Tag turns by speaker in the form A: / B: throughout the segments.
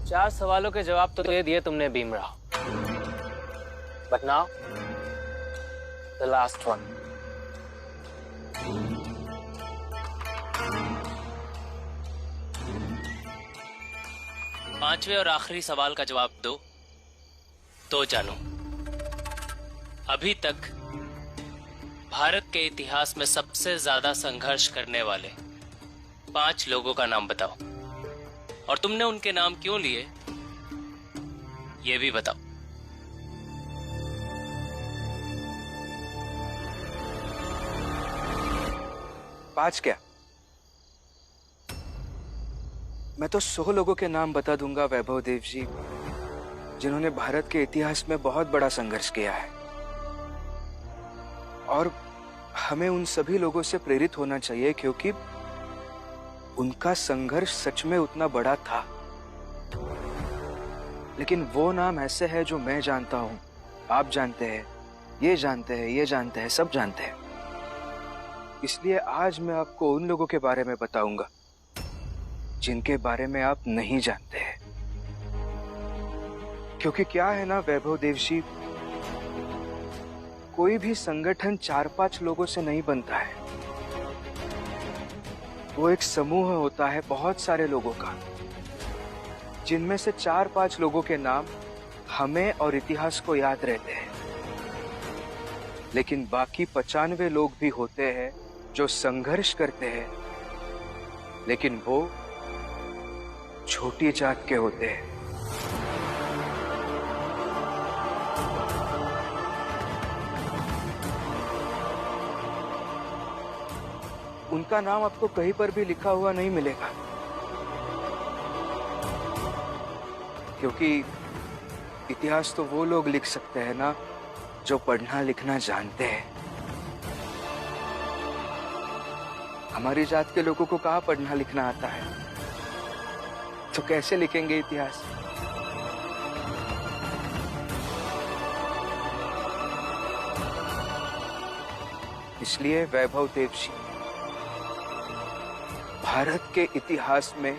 A: 4 सवालों के जवाब तो दे दिए तुमने Bhimrao, but now the last one. पांचवें और आखिरी सवाल का जवाब दो तो जानो, अभी तक भारत के इतिहास में सबसे ज्यादा संघर्ष करने वाले 5 लोगों का नाम बताओ, और तुमने उनके नाम क्यों लिए ये भी बताओ।
B: पांच क्या, मैं तो 100 लोगों के नाम बता दूंगा वैभव देव जी, जिन्होंने भारत के इतिहास में बहुत बड़ा संघर्ष किया है। और हमें उन सभी लोगों से प्रेरित होना चाहिए, क्योंकि उनका संघर्ष सच में उतना बड़ा था। लेकिन वो नाम ऐसे है जो मैं जानता हूं, आप जानते हैं, ये जानते हैं, ये जानते हैं, सब जानते हैं। इसलिए आज मैं आपको उन लोगों के बारे में बताऊंगा जिनके बारे में आप नहीं जानते हैं। क्योंकि क्या है ना वैभव देव जी, कोई भी संगठन 4-5 लोगों से नहीं बनता है। वो एक समूह होता है बहुत सारे लोगों का, जिनमें से 4-5 लोगों के नाम हमें और इतिहास को याद रहते हैं। लेकिन बाकी 95 लोग भी होते हैं जो संघर्ष करते हैं, लेकिन वो छोटी जात के होते हैं। उनका नाम आपको कहीं पर भी लिखा हुआ नहीं मिलेगा, क्योंकि इतिहास तो वो लोग लिख सकते हैं ना जो पढ़ना लिखना जानते हैं। हमारी जात के लोगों को कहाँ पढ़ना लिखना आता है, तो कैसे लिखेंगे इतिहास। इसलिए वैभव देव जी, भारत के इतिहास में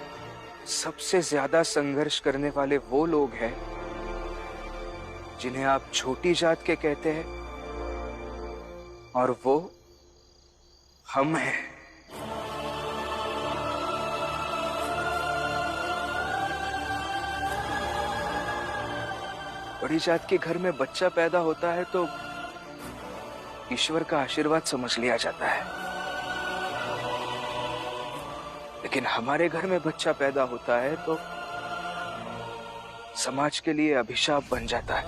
B: सबसे ज्यादा संघर्ष करने वाले वो लोग हैं जिन्हें आप छोटी जात के कहते हैं, और वो हम हैं। बड़ी जात के घर में बच्चा पैदा होता है तो ईश्वर का आशीर्वाद समझ लिया जाता है, लेकिन हमारे घर में बच्चा पैदा होता है तो समाज के लिए अभिशाप बन जाता है।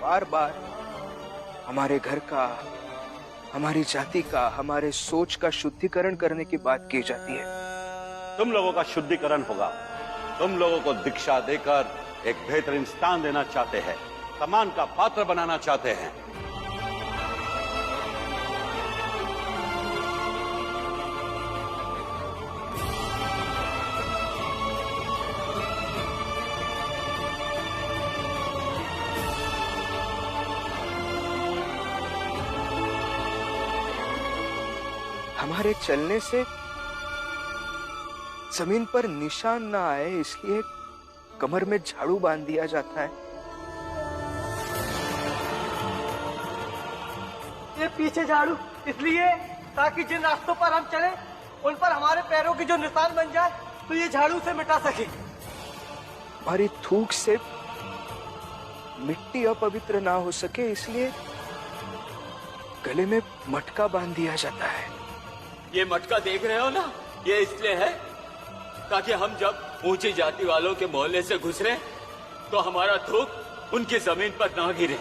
B: बार बार हमारे घर का, हमारी जाति का, हमारे सोच का शुद्धिकरण करने की बात की जाती है।
C: तुम लोगों का शुद्धिकरण होगा। तुम लोगों को दीक्षा देकर एक बेहतरीन स्थान देना चाहते हैं, सम्मान का पात्र बनाना चाहते हैं।
B: हमारे चलने से जमीन पर निशान ना आए, इसलिए कमर में झाड़ू बांध दिया जाता है।
D: ये पीछे झाड़ू इसलिए ताकि जिन रास्तों पर हम चले उन पर हमारे पैरों की जो निशान बन जाए तो ये झाड़ू से मिटा सके।
B: हमारी थूक से मिट्टी अपवित्र ना हो सके, इसलिए गले में मटका बांध दिया जाता है।
E: ये मटका देख रहे हो ना, ये इसलिए है ताकि हम जब ऊंची जाति वालों के मोहल्ले से गुजरे तो हमारा थूक उनकी जमीन पर ना गिरे।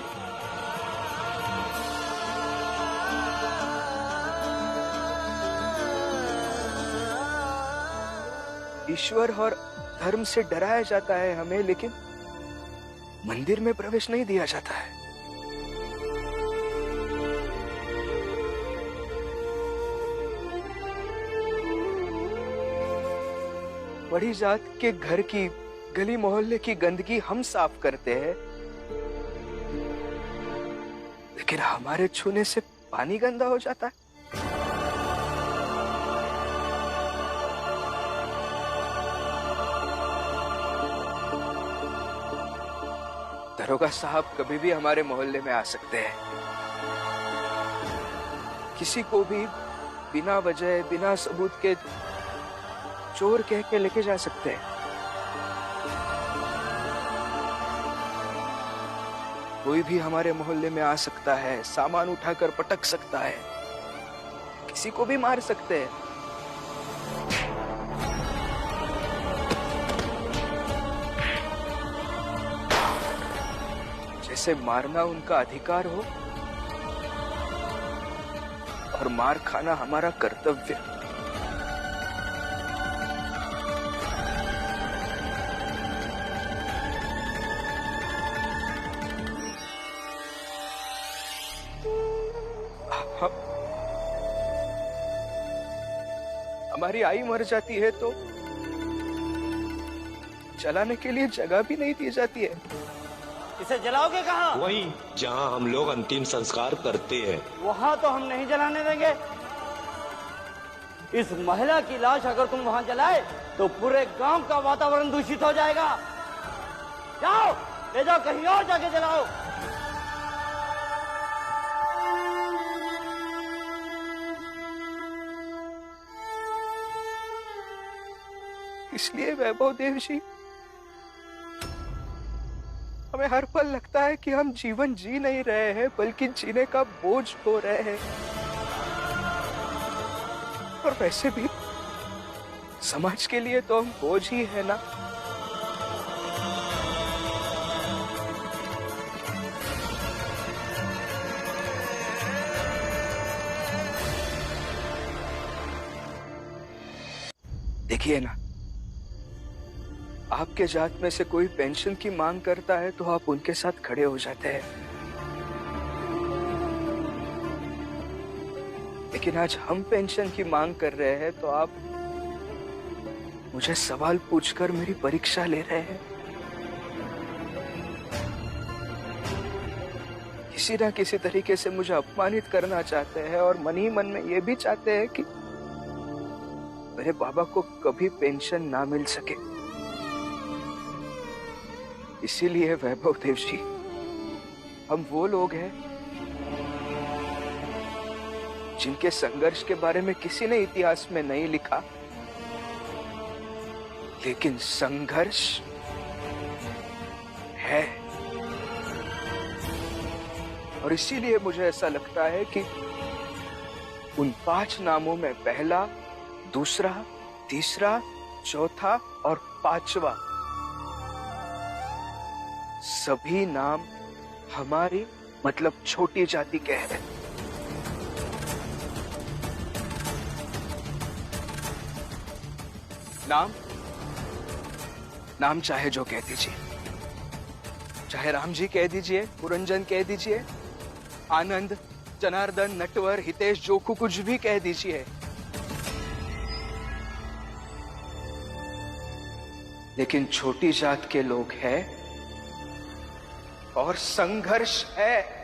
B: ईश्वर और धर्म से डराया जाता है हमें, लेकिन मंदिर में प्रवेश नहीं दिया जाता है। बड़ी जात के घर की, गली मोहल्ले की गंदगी हम साफ करते हैं, लेकिन हमारे छूने से पानी गंदा हो जाता है। दरोगा साहब कभी भी हमारे मोहल्ले में आ सकते हैं, किसी को भी बिना वजह बिना सबूत के चोर कह के लेके जा सकते हैं। कोई भी हमारे मोहल्ले में आ सकता है, सामान उठाकर पटक सकता है, किसी को भी मार सकते हैं। जैसे मारना उनका अधिकार हो और मार खाना हमारा कर्तव्य। हमारी आई मर जाती है तो जलाने के लिए जगह भी नहीं दी जाती है।
D: इसे जलाओगे कहाँ?
F: वहीं जहां हम लोग अंतिम संस्कार करते हैं।
D: वहाँ तो हम नहीं जलाने देंगे। इस महिला की लाश अगर तुम वहाँ जलाए तो पूरे गांव का वातावरण दूषित हो जाएगा। जाओ, ले जाओ, कहीं और जाके जलाओ।
B: इसलिए वैभव देव जी, हमें हर पल लगता है कि हम जीवन जी नहीं रहे हैं बल्कि जीने का बोझ ढो रहे हैं। और वैसे भी समाज के लिए तो हम बोझ ही है ना। देखिए ना, आपके जात में से कोई पेंशन की मांग करता है तो आप उनके साथ खड़े हो जाते हैं, लेकिन आज हम पेंशन की मांग कर रहे हैं तो आप मुझे सवाल पूछकर मेरी परीक्षा ले रहे हैं। किसी ना किसी तरीके से मुझे अपमानित करना चाहते हैं और मन ही मन में ये भी चाहते हैं कि मेरे बाबा को कभी पेंशन ना मिल सके। इसीलिए वैभव देव जी, हम वो लोग हैं जिनके संघर्ष के बारे में किसी ने इतिहास में नहीं लिखा, लेकिन संघर्ष है। और इसीलिए मुझे ऐसा लगता है कि उन 5 नामों में पहला, दूसरा, तीसरा, चौथा और 5वां सभी नाम हमारी मतलब छोटी जाति के हैं। नाम चाहे जो कह दीजिए, चाहे राम जी कह दीजिए, पुरंजन कह दीजिए, आनंद, जनार्दन, नटवर, हितेश, जोखू, कुछ भी कह दीजिए, लेकिन छोटी जात के लोग हैं और संघर्ष है।